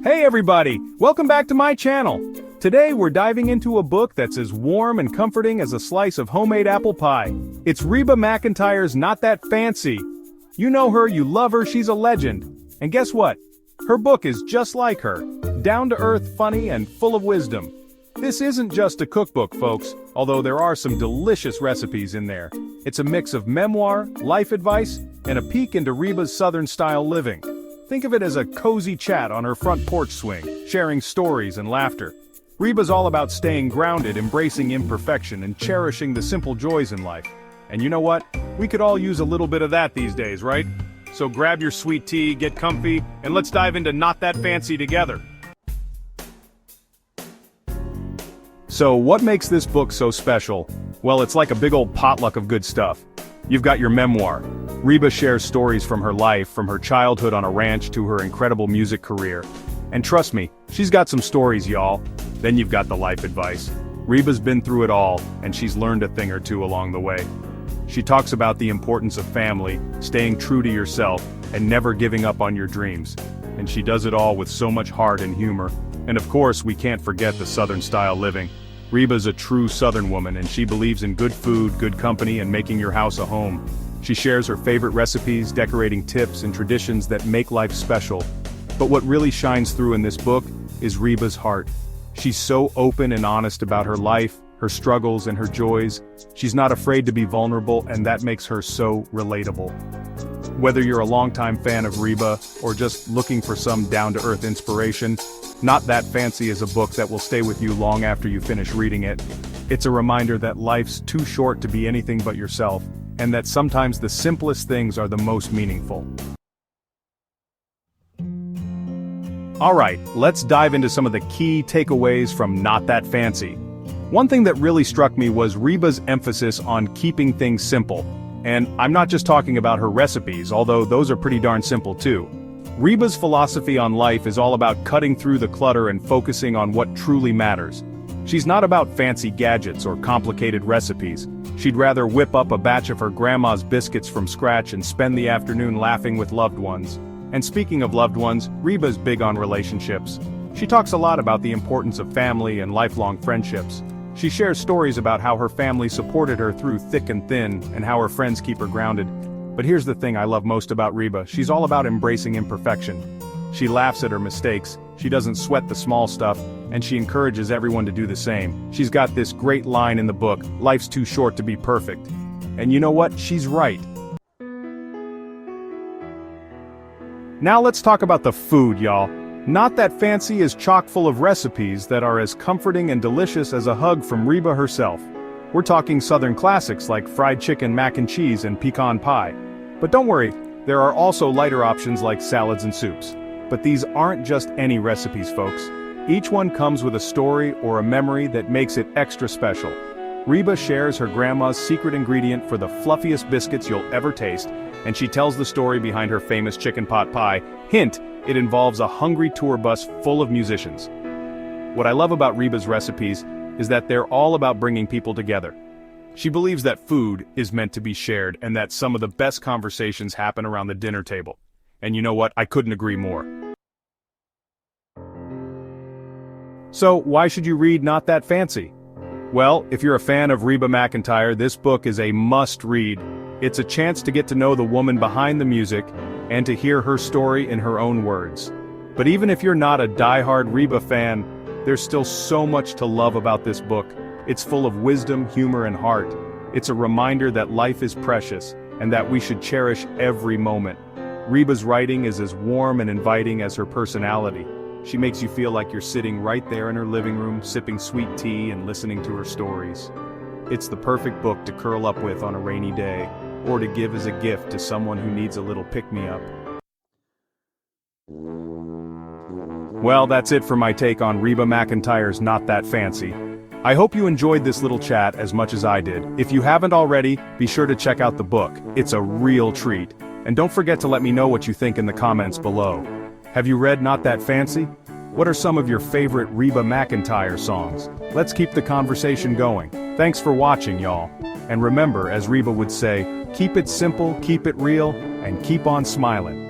Hey everybody, welcome back to my channel. Today we're diving into a book that's as warm and comforting as a slice of homemade apple pie. It's Reba McEntire's Not That Fancy. You know her, you love her, she's a legend. And guess what? Her book is just like her. Down to earth, funny, and full of wisdom. This isn't just a cookbook, folks, although there are some delicious recipes in there. It's a mix of memoir, life advice, and a peek into Reba's Southern-style living. Think of it as a cozy chat on her front porch swing, sharing stories and laughter. Reba's all about staying grounded, embracing imperfection, and cherishing the simple joys in life. And you know what? We could all use a little bit of that these days, right? So grab your sweet tea, get comfy, and let's dive into Not That Fancy together. So what makes this book so special? Well, it's like a big old potluck of good stuff. You've got your memoir. Reba shares stories from her life, from her childhood on a ranch to her incredible music career. And trust me, she's got some stories, y'all. Then you've got the life advice. Reba's been through it all, and she's learned a thing or two along the way. She talks about the importance of family, staying true to yourself, and never giving up on your dreams. And she does it all with so much heart and humor. And of course, we can't forget the Southern-style living. Reba's a true Southern woman, and she believes in good food, good company, and making your house a home. She shares her favorite recipes, decorating tips, and traditions that make life special. But what really shines through in this book is Reba's heart. She's so open and honest about her life, her struggles, and her joys. She's not afraid to be vulnerable, and that makes her so relatable. Whether you're a longtime fan of Reba, or just looking for some down-to-earth inspiration, Not That Fancy is a book that will stay with you long after you finish reading it. It's a reminder that life's too short to be anything but yourself, and that sometimes the simplest things are the most meaningful. Alright, let's dive into some of the key takeaways from Not That Fancy. One thing that really struck me was Reba's emphasis on keeping things simple. And I'm not just talking about her recipes, although those are pretty darn simple too. Reba's philosophy on life is all about cutting through the clutter and focusing on what truly matters. She's not about fancy gadgets or complicated recipes. She'd rather whip up a batch of her grandma's biscuits from scratch and spend the afternoon laughing with loved ones. And speaking of loved ones, Reba's big on relationships. She talks a lot about the importance of family and lifelong friendships. She shares stories about how her family supported her through thick and thin, and how her friends keep her grounded. But here's the thing I love most about Reba, she's all about embracing imperfection. She laughs at her mistakes, she doesn't sweat the small stuff, and she encourages everyone to do the same. She's got this great line in the book, "Life's too short to be perfect." And you know what? She's right. Now let's talk about the food, y'all. Not That Fancy is chock full of recipes that are as comforting and delicious as a hug from Reba herself. We're talking Southern classics like fried chicken, mac and cheese, and pecan pie. But don't worry, there are also lighter options like salads and soups. But these aren't just any recipes, folks. Each one comes with a story or a memory that makes it extra special. Reba shares her grandma's secret ingredient for the fluffiest biscuits you'll ever taste, and she tells the story behind her famous chicken pot pie. Hint, it involves a hungry tour bus full of musicians. What I love about Reba's recipes is that they're all about bringing people together. She believes that food is meant to be shared and that some of the best conversations happen around the dinner table. And you know what? I couldn't agree more. So, why should you read Not That Fancy? Well, if you're a fan of Reba McEntire, this book is a must-read. It's a chance to get to know the woman behind the music, and to hear her story in her own words. But even if you're not a die-hard Reba fan, there's still so much to love about this book. It's full of wisdom, humor, and heart. It's a reminder that life is precious, and that we should cherish every moment. Reba's writing is as warm and inviting as her personality. She makes you feel like you're sitting right there in her living room, sipping sweet tea and listening to her stories. It's the perfect book to curl up with on a rainy day, or to give as a gift to someone who needs a little pick-me-up. Well, that's it for my take on Reba McEntire's Not That Fancy. I hope you enjoyed this little chat as much as I did. If you haven't already, be sure to check out the book. It's a real treat. And don't forget to let me know what you think in the comments below. Have you read Not That Fancy? What are some of your favorite Reba McEntire songs? Let's keep the conversation going. Thanks for watching, y'all. And remember, as Reba would say, keep it simple, keep it real, and keep on smiling.